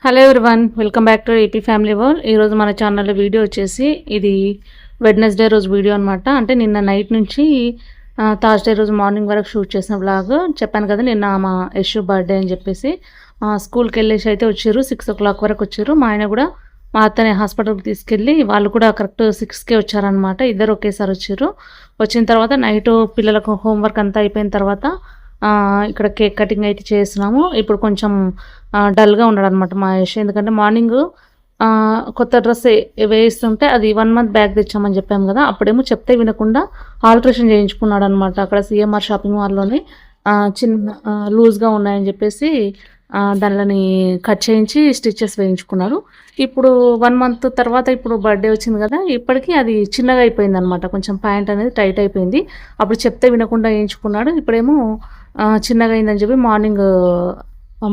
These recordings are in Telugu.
Hello everyone, welcome back to AP family world. ఈరోజు మన ఛానల్లో వీడియో వచ్చేసి ఇది వెడ్నెస్డే రోజు వీడియో అనమాట. అంటే నిన్న నైట్ నుంచి థర్స్డే రోజు మార్నింగ్ వరకు షూట్ చేసిన వ్లాగ్ చెప్పాను కదా. నిన్న మా యశు బర్త్డే అని చెప్పేసి స్కూల్కి వెళ్ళేసి అయితే వచ్చారు. 6 o'clock వరకు వచ్చారు. మా ఆయన కూడా మా అత్తని హాస్పిటల్కి తీసుకెళ్ళి వాళ్ళు కూడా కరెక్ట్ 6కే వచ్చారనమాట. ఇద్దరు ఒకేసారి వచ్చారు. వచ్చిన తర్వాత నైట్ పిల్లలకు హోంవర్క్ అంతా అయిపోయిన తర్వాత ఇక్కడ కేక్ కటింగ్ అయితే చేస్తున్నాము. ఇప్పుడు కొంచెం డల్గా ఉన్నాడు అనమాట మా యశ్. ఎందుకంటే మార్నింగ్ కొత్త డ్రెస్ వేయిస్తుంటే అది 1 month బ్యాగ్ తెచ్చామని చెప్పాము కదా. అప్పుడేమో చెప్తే వినకుండా ఆల్ట్రేషన్ చేయించుకున్నాడు అనమాట. అక్కడ సిఎంఆర్ షాపింగ్ మాల్లోని చిన్న లూజ్గా ఉన్నాయని చెప్పేసి దానిని కట్ చేయించి స్టిచెస్ వేయించుకున్నాడు. ఇప్పుడు 1 month తర్వాత ఇప్పుడు బర్త్డే వచ్చింది కదా, ఇప్పటికీ అది చిన్నగా అయిపోయింది అనమాట. కొంచెం ప్యాంట్ అనేది టైట్ అయిపోయింది. అప్పుడు చెప్తే వినకుండా వేయించుకున్నాడు. ఇప్పుడేమో చిన్నగా అయిందని చెప్పి మార్నింగ్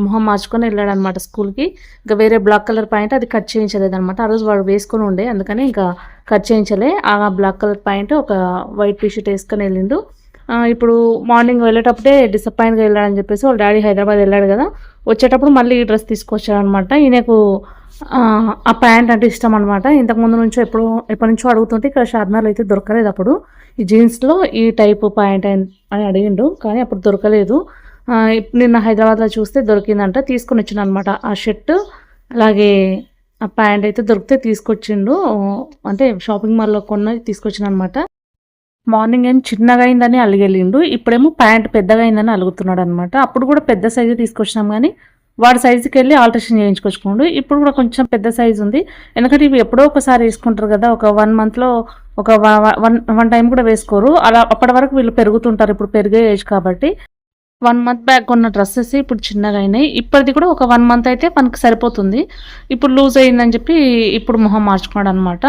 మొహం మార్చుకొని వెళ్ళాడు అనమాట స్కూల్కి. ఇంకా వేరే బ్లాక్ కలర్ ప్యాంట్ అది కట్ చేయించలేదు అనమాట. ఆ రోజు వాడు వేసుకొని ఉండే, అందుకని ఇంకా కట్ చేయించలే. ఆ బ్లాక్ కలర్ ప్యాంట్ ఒక వైట్ టీషర్ట్ వేసుకొని వెళ్ళిండు. ఇప్పుడు మార్నింగ్ వెళ్ళేటప్పుడే డిసప్పాయింట్గా వెళ్ళాడని చెప్పేసి వాళ్ళ డాడీ హైదరాబాద్ వెళ్ళాడు కదా, వచ్చేటప్పుడు మళ్ళీ ఈ డ్రెస్ తీసుకొచ్చాడు అనమాట. ఈయనకు ఆ ప్యాంట్ అంటే ఇష్టం అనమాట. ఇంతకుముందు నుంచో ఎప్పటి నుంచో అడుగుతుంటే ఇక్కడ షార్నాలు అయితే దొరకలేదు. అప్పుడు ఈ జీన్స్లో ఈ టైప్ ప్యాంట్ అని అడిగిండు, కానీ అప్పుడు దొరకలేదు. నిన్న హైదరాబాద్లో చూస్తే దొరికిందంట, తీసుకొని వచ్చిండు అనమాట. ఆ షర్ట్ అలాగే ఆ ప్యాంట్ అయితే దొరికితే తీసుకొచ్చిండు. అంటే షాపింగ్ మాల్లో కొన్న తీసుకొచ్చిన అనమాట. మార్నింగ్ ఏం చిన్నగా అయిందని అలిగెళ్ళిండు, ఇప్పుడేమో ప్యాంట్ పెద్దగా అయిందని అలుగుతున్నాడు అనమాట. అప్పుడు కూడా పెద్ద సైజు తీసుకొచ్చినాం, కానీ వాడి సైజుకి వెళ్ళి ఆల్ట్రేషన్ చేయించుకొచ్చుకోండు. ఇప్పుడు కూడా కొంచెం పెద్ద సైజు ఉంది. ఎందుకంటే ఇవి ఎప్పుడో ఒకసారి వేసుకుంటారు కదా, ఒక 1 monthలో ఒక వన్ టైం కూడా వేసుకోరు. అలా అప్పటి వరకు వీళ్ళు పెరుగుతుంటారు. ఇప్పుడు పెరిగే ఏజ్ కాబట్టి 1 month బ్యాక్ ఉన్న డ్రెస్సెస్ ఇప్పుడు చిన్నగా అయినాయి. ఇప్పటిది కూడా ఒక 1 month అయితే మనకి సరిపోతుంది. ఇప్పుడు లూజ్ అయిందని చెప్పి ఇప్పుడు మొహం మార్చుకున్నాడు అనమాట.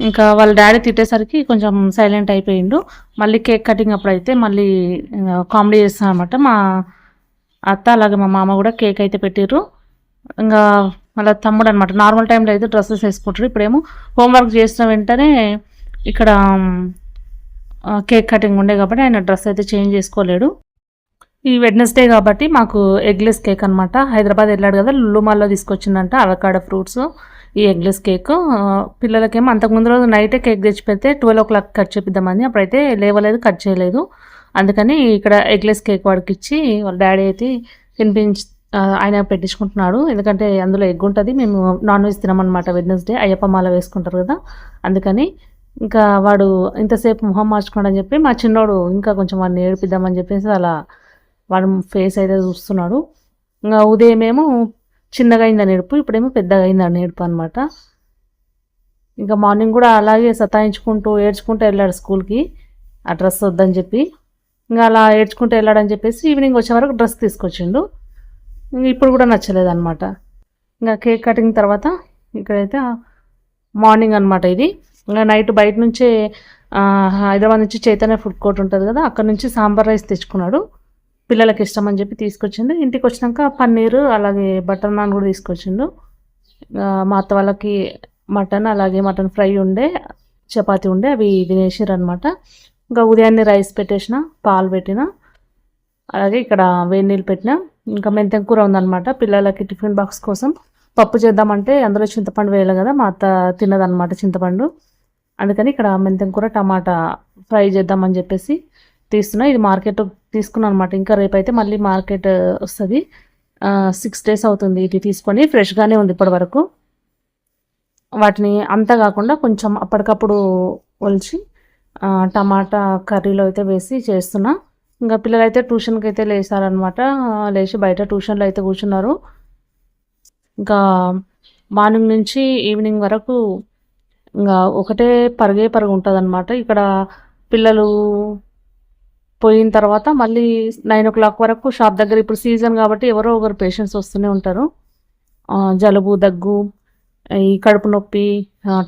ఇంకా వాళ్ళ డాడీ తిట్టేసరికి కొంచెం సైలెంట్ అయిపోయిండు. మళ్ళీ కేక్ కటింగ్ అప్పుడు అయితే మళ్ళీ కామెడీ చేస్తాను అనమాట. మా అత్త అలాగే మా మామ కూడా కేక్ అయితే పెట్టిర్రు. ఇంకా మళ్ళీ తమ్ముడు అనమాట. నార్మల్ టైంలో అయితే డ్రెస్సెస్ వేసుకుంటారు. ఇప్పుడేమో హోంవర్క్ చేసిన వెంటనే ఇక్కడ కేక్ కటింగ్ ఉండే కాబట్టి ఆయన డ్రెస్ అయితే చేంజ్ చేసుకోలేడు. ఈ వెడ్నెస్డే కాబట్టి మాకు ఎగ్లెస్ కేక్ అనమాట. హైదరాబాద్ వెళ్ళాడు కదా, లులు మాల్లో తీసుకొచ్చిందంట అవకాడో ఫ్రూట్స్. ఈ ఎగ్లెస్ కేక్ పిల్లలకేమో అంతకుముందు రోజు నైటే కేక్ తెచ్చి పెడితే 12 o'clock కట్ చేపిద్దామని, అప్పుడైతే లేవలేదు, కట్ చేయలేదు. అందుకని ఇక్కడ ఎగ్లెస్ కేక్ వాడికి ఇచ్చి వాళ్ళ డాడీ అయితే ఆయన పెట్టించుకుంటున్నాడు. ఎందుకంటే అందులో ఎగ్ ఉంటుంది. మేము నాన్ వెజ్ తినమన్నమాట వెడ్నెస్డే, అయ్యప్ప మాల వేసుకుంటారు కదా, అందుకని ఇంకా వాడు ఇంతసేపు మొహం మార్చుకోండి అని చెప్పి మా చిన్నోడు ఇంకా కొంచెం వాడిని ఏడిపిద్దామని చెప్పేసి అలా వాడు ఫేస్ అయితే చూస్తున్నాడు. ఇంకా ఉదయమేమో చిన్నగా అయిందని ఏడుపు, ఇప్పుడేమో పెద్దగా అయిందని ఏడుపు అనమాట. ఇంకా మార్నింగ్ కూడా అలాగే సతాయించుకుంటూ ఏడ్చుకుంటూ వెళ్ళాడు స్కూల్కి, ఆ డ్రెస్ వద్దని చెప్పి. ఇంకా అలా ఏడ్చుకుంటూ వెళ్ళాడని చెప్పేసి ఈవినింగ్ వచ్చే వరకు డ్రెస్ తీసుకొచ్చిండు. ఇప్పుడు కూడా నచ్చలేదు అనమాట. ఇంకా కేక్ కటింగ్ తర్వాత ఇక్కడైతే మార్నింగ్ అనమాట ఇది. ఇంకా నైట్ బయట నుంచే హైదరాబాద్ నుంచి చైతన్య ఫుడ్ కోర్ట్ ఉంటుంది కదా, అక్కడ నుంచి సాంబార్ రైస్ తెచ్చుకున్నాడు. పిల్లలకి ఇష్టం అని చెప్పి తీసుకొచ్చిండు. ఇంటికి వచ్చినాక పన్నీరు అలాగే బటర్ నాన్ కూడా తీసుకొచ్చిండు. మా అత్త వాళ్ళకి మటన్ అలాగే మటన్ ఫ్రై ఉండే, చపాతీ ఉండే, అవి తినేసారు అనమాట. ఇంకా ఉదయాన్నే రైస్ పెట్టేసిన, పాలు పెట్టిన, అలాగే ఇక్కడ వేడి నీళ్ళు పెట్టిన. ఇంకా మెంతెం కూర ఉందన్నమాట. పిల్లలకి టిఫిన్ బాక్స్ కోసం పప్పు చేద్దామంటే అందులో చింతపండు వేయాలి కదా, మా అత్త తిన్నదనమాట చింతపండు. అందుకని ఇక్కడ మెంతెం కూర టమాటా ఫ్రై చేద్దామని చెప్పేసి తీస్తున్నా. ఇది మార్కెట్ తీసుకున్నాను అనమాట. ఇంకా రేపైతే మళ్ళీ మార్కెట్ వస్తుంది. 6 days అవుతుంది ఇది తీసుకొని. ఫ్రెష్గానే ఉంది ఇప్పటి వరకు. వాటిని అంతా కాకుండా కొంచెం అప్పటికప్పుడు ఒలిచి టమాటా కర్రీలో అయితే వేసి చేస్తున్నా. ఇంకా పిల్లలైతే ట్యూషన్కి అయితే లేసారనమాట. లేచి బయట ట్యూషన్లో అయితే కూర్చున్నారు. ఇంకా మార్నింగ్ నుంచి ఈవినింగ్ వరకు ఇంకా ఒకటే పరుగు ఉంటుంది అనమాట. ఇక్కడ పిల్లలు పోయిన తర్వాత మళ్ళీ 9 o'clock వరకు షాప్ దగ్గర, ఇప్పుడు సీజన్ కాబట్టి ఎవరో ఒకరు పేషెంట్స్ వస్తూనే ఉంటారు. జలుబు, దగ్గు, ఈ కడుపు నొప్పి,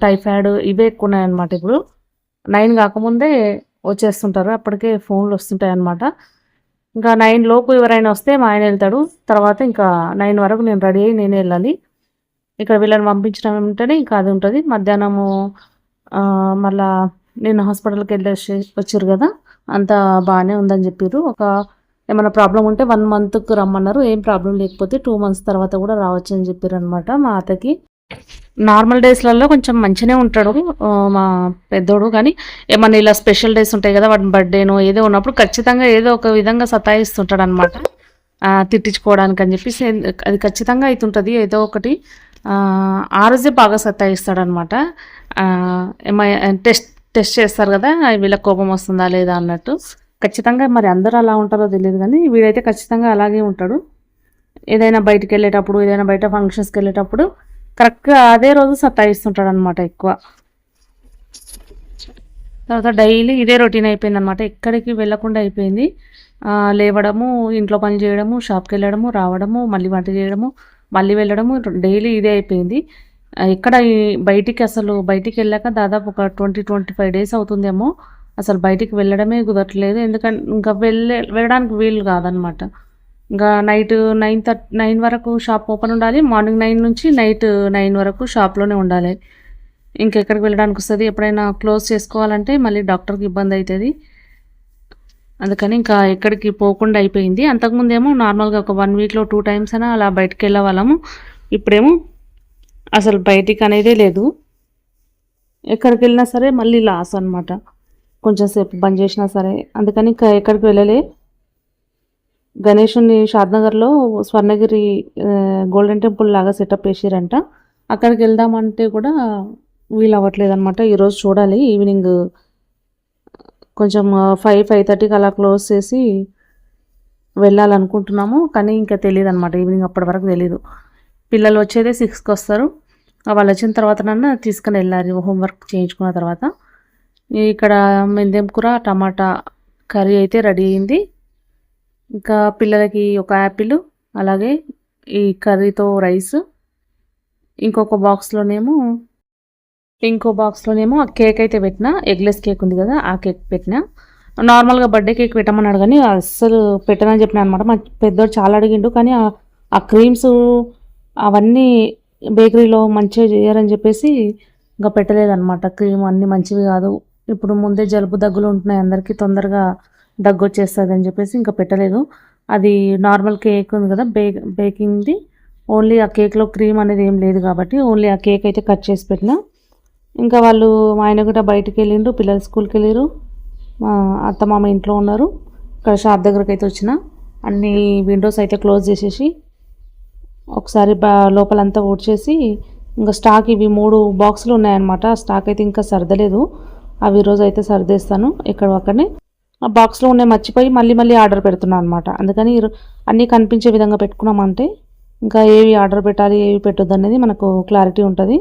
టైఫాయిడ్ ఇవే ఎక్కువ ఉన్నాయన్నమాట. ఇప్పుడు 9 కాకముందే వచ్చేస్తుంటారు, అప్పటికే ఫోన్లు వస్తుంటాయి అన్నమాట. ఇంకా 9 లోపు ఎవరైనా వస్తే మా ఆయన వెళ్తాడు. తర్వాత ఇంకా 9 వరకు నేను రెడీ అయ్యి నేనే వెళ్ళాలి. ఇక్కడ వీళ్ళని పంపించడం ఏమిటంటే ఇంకా అది ఉంటుంది. మధ్యాహ్నము మళ్ళా నేను హాస్పిటల్కి వెళ్ళేసి వచ్చారు కదా, అంతా బాగానే ఉందని చెప్పారు. ఒక ఏమైనా ప్రాబ్లం ఉంటే 1 మంత్కి రమ్మన్నారు. ఏం ప్రాబ్లం లేకపోతే 2 మంత్స్ తర్వాత కూడా రావచ్చు అని చెప్పారనమాట మా అత్తకి. నార్మల్ డేస్లలో కొంచెం మంచిగానే ఉంటాడు మా పెద్దోడు. కానీ ఏమన్నా ఇలా స్పెషల్ డేస్ ఉంటాయి కదా, వాడి బర్త్డేనో ఏదో ఉన్నప్పుడు ఖచ్చితంగా ఏదో ఒక విధంగా సతాయిస్తుంటాడు అనమాట. తిట్టించుకోవడానికి అని చెప్పేసి అది ఖచ్చితంగా అవుతుంటుంది ఏదో ఒకటి. ఆ రోజే బాగా సతాయిస్తాడనమాట. టెస్ట్ టెస్ట్ చేస్తారు కదా, వీళ్ళకి కోపం వస్తుందా లేదా అన్నట్టు. ఖచ్చితంగా మరి అందరూ అలా ఉంటారో తెలియదు కానీ వీడైతే ఖచ్చితంగా అలాగే ఉంటాడు. ఏదైనా బయటికి వెళ్ళేటప్పుడు, ఏదైనా బయట ఫంక్షన్స్కి వెళ్ళేటప్పుడు కరెక్ట్గా అదే రోజు సతాయిస్తుంటాడు అనమాట ఎక్కువ. తర్వాత డైలీ ఇదే రొటీన్ అయిపోయింది అనమాట. ఎక్కడికి వెళ్ళకుండా అయిపోయింది. లేవడము, ఇంట్లో పని చేయడము, షాప్కి వెళ్ళడము, రావడము, మళ్ళీ వంట చేయడము, మళ్ళీ వెళ్ళడము, డైలీ ఇదే అయిపోయింది. ఇక్కడ బయటికి బయటికి వెళ్ళాక దాదాపు ఒక 20-25 డేస్ అవుతుందేమో. అసలు బయటికి వెళ్ళడమే కుదరట్లేదు. ఎందుకంటే ఇంకా వెళ్ళడానికి వీలు కాదనమాట. ఇంకా నైట్ 9 వరకు షాప్ ఓపెన్ ఉండాలి. మార్నింగ్ 9 నుంచి నైట్ 9 వరకు షాప్లోనే ఉండాలి. ఇంకెక్కడికి వెళ్ళడానికి వస్తుంది. ఎప్పుడైనా క్లోజ్ చేసుకోవాలంటే మళ్ళీ డాక్టర్కి ఇబ్బంది అవుతుంది. అందుకని ఇంకా ఎక్కడికి పోకుండా అయిపోయింది. అంతకుముందేమో నార్మల్గా ఒక 1 వీక్లో 2 టైమ్స్ అయినా అలా బయటికి వెళ్ళే వాళ్ళము. ఇప్పుడేమో అసలు బయటికి అనేదే లేదు. ఎక్కడికి వెళ్ళినా సరే మళ్ళీ లాస్ అనమాట. కొంచెం సేపు బంద్ చేసినా సరే. అందుకని ఇంకా ఎక్కడికి వెళ్ళలే. గణేషుని షాద్నగర్లో స్వర్ణగిరి గోల్డెన్ టెంపుల్ లాగా సెటప్ చేసారంట. అక్కడికి వెళ్దామంటే కూడా వీలు అవ్వట్లేదు అనమాట. ఈరోజు చూడాలి, ఈవినింగ్ కొంచెం 5-5:30కి అలా క్లోజ్ చేసి వెళ్ళాలనుకుంటున్నాము. కానీ ఇంకా తెలియదు అనమాట, ఈవినింగ్ అప్పటి వరకు తెలీదు. పిల్లలు వచ్చేదే 6కి వస్తారు. వాళ్ళు వచ్చిన తర్వాత నన్ను తీసుకుని వెళ్ళారు హోంవర్క్ చేయించుకున్న తర్వాత. ఇక్కడ మెందెం కూర, టమాటా కర్రీ అయితే రెడీ అయింది. ఇంకా పిల్లలకి ఒక యాపిల్, అలాగే ఈ కర్రీతో రైస్, ఇంకో బాక్స్లోనేమో ఆ కేక్ అయితే పెట్టిన. ఎగ్లెస్ కేక్ ఉంది కదా, ఆ కేక్ పెట్టిన. నార్మల్గా బర్త్డే కేక్ పెట్టమన్నాడు కానీ అస్సలు పెట్టనని చెప్పిన అనమాట. మా పెద్దోడు చాలా అడిగిండు కానీ ఆ క్రీమ్స్ అవన్నీ బేకరీలో మంచిగా చేయరని చెప్పేసి ఇంకా పెట్టలేదన్నమాట. క్రీమ్ అన్నీ మంచివి కాదు. ఇప్పుడు ముందే జలుబు దగ్గులు ఉంటున్నాయి అందరికీ, తొందరగా దగ్గు వచ్చేస్తుంది అని చెప్పేసి ఇంకా పెట్టలేదు. అది నార్మల్ కేక్ ఉంది కదా, బేకింగ్ది. ఓన్లీ ఆ కేక్లో క్రీమ్ అనేది ఏం లేదు కాబట్టి ఓన్లీ ఆ కేక్ అయితే కట్ చేసి పెట్టిన. ఇంకా వాళ్ళు మా ఆయన కూడా బయటికి వెళ్ళిండు, పిల్లలు స్కూల్కి వెళ్ళారు, మా అత్త మామ ఇంట్లో ఉన్నారు. ఇక్కడ షాప్ దగ్గరకు అయితే వచ్చిన. అన్ని విండోస్ అయితే క్లోజ్ చేసేసి ఒకసారి లోపలంతా ఊడ్చేసి ఇంకా స్టాక్ ఇవి 3 బాక్సులు ఉన్నాయన్నమాట. స్టాక్ అయితే ఇంకా సర్దలేదు. అవి ఈరోజు అయితే సర్దేస్తాను ఎక్కడనే. ఆ బాక్స్లో ఉన్నాయి మర్చిపోయి మళ్ళీ ఆర్డర్ పెడుతున్నాను అనమాట. అందుకని అన్నీ కనిపించే విధంగా పెట్టుకున్నామంటే ఇంకా ఏవి ఆర్డర్ పెట్టాలి, ఏవి పెట్టొద్దు అనేది మనకు క్లారిటీ ఉంటుంది.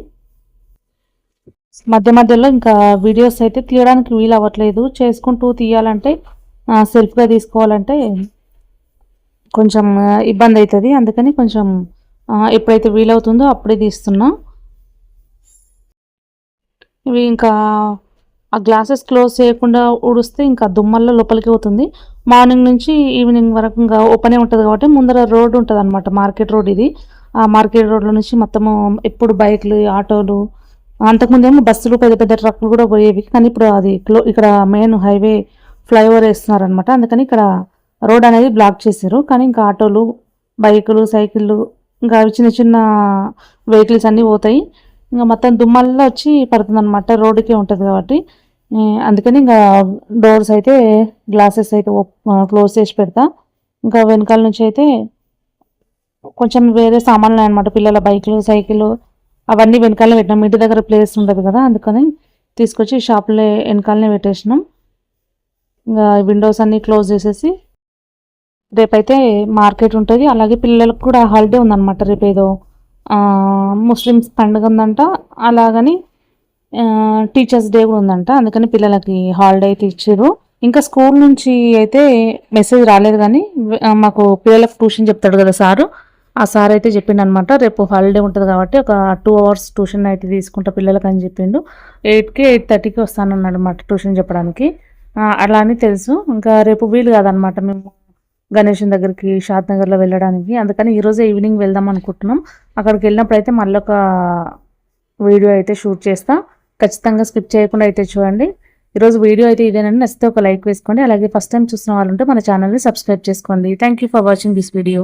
మధ్యలో ఇంకా వీడియోస్ అయితే తీయడానికి వీలు అవ్వట్లేదు. చేసుకుంటూ తీయాలంటే, సెల్ఫ్గా తీసుకోవాలంటే కొంచెం ఇబ్బంది అవుతుంది. అందుకని కొంచెం ఎప్పుడైతే వీలవుతుందో అప్పుడే తీస్తున్నా. ఇవి ఇంకా ఆ గ్లాసెస్ క్లోజ్ చేయకుండా ఊడిస్తే ఇంకా దుమ్మల్లో లోపలికి అవుతుంది. మార్నింగ్ నుంచి ఈవినింగ్ వరకు ఇంకా ఓపెనే ఉంటుంది కాబట్టి ముందర రోడ్ ఉంటుంది అనమాట, మార్కెట్ రోడ్ ఇది. ఆ మార్కెట్ రోడ్లో నుంచి మొత్తము ఎప్పుడు బైక్లు, ఆటోలు, అంతకుముందేమో బస్సులు, పెద్ద పెద్ద ట్రక్కులు కూడా పోయేవి. కానీ ఇప్పుడు అది ఇక్కడ మెయిన్ హైవే ఫ్లైఓవర్ వేస్తున్నారనమాట. అందుకని ఇక్కడ రోడ్ అనేది బ్లాక్ చేశారు. కానీ ఇంకా ఆటోలు, బైకులు, సైకిళ్ళు, ఇంకా అవి చిన్న వెహికల్స్ అన్నీ పోతాయి. ఇంకా మొత్తం దుమ్మల్లో వచ్చి పడుతుంది అనమాట, రోడ్డుకే ఉంటుంది కాబట్టి. అందుకని ఇంకా డోర్స్ అయితే, గ్లాసెస్ అయితే క్లోజ్ చేసి పెడతా. ఇంకా వెనకాల నుంచి అయితే కొంచెం వేరే సామాన్లు అనమాట, పిల్లల బైకులు, సైకిళ్ళు అవన్నీ వెనకాలనే పెట్టినాం. ఇంటి దగ్గర ప్లేస్ ఉంటుంది కదా, అందుకని తీసుకొచ్చి షాప్లో వెనకాలనే పెట్టేసినాం. ఇంకా విండోస్ అన్నీ క్లోజ్ చేసేసి రేపైతే మార్కెట్ ఉంటుంది. అలాగే పిల్లలకు కూడా హాలిడే ఉందన్నమాట. రేపు ఏదో ముస్లిమ్స్ పండుగ ఉందంట, అలాగని టీచర్స్ డే కూడా ఉందంట. అందుకని పిల్లలకి హాలిడే అయితే ఇచ్చారు. ఇంకా స్కూల్ నుంచి అయితే మెసేజ్ రాలేదు కానీ మాకు పిల్లలకు ట్యూషన్ చెప్తాడు కదా సారు, ఆ సార్ అయితే చెప్పిండు అనమాట. రేపు హాలిడే ఉంటుంది కాబట్టి ఒక 2 hours ట్యూషన్ అయితే తీసుకుంటా పిల్లలకి అని చెప్పిండు. 8కి 8:30కి వస్తానన్నాడు అనమాట ట్యూషన్ చెప్పడానికి. అలా అని తెలుసు. ఇంకా రేపు వీలు కాదనమాట మేము గణేషన్ దగ్గరికి షాద్నగర్లో వెళ్ళడానికి. అందుకని ఈరోజే ఈవినింగ్ వెళ్దాం అనుకుంటున్నాం. అక్కడికి వెళ్ళినప్పుడు అయితే మళ్ళీ ఒక వీడియో అయితే షూట్ చేస్తా. ఖచ్చితంగా స్కిప్ చేయకుండా అయితే చూడండి. ఈరోజు వీడియో అయితే ఇదేనండి. నచ్చితే ఒక లైక్ వేసుకోండి. అలాగే ఫస్ట్ టైం చూస్తున్న వాళ్ళు ఉంటే మన ఛానల్ని సబ్స్క్రైబ్ చేసుకోండి. Thank you for watching this video.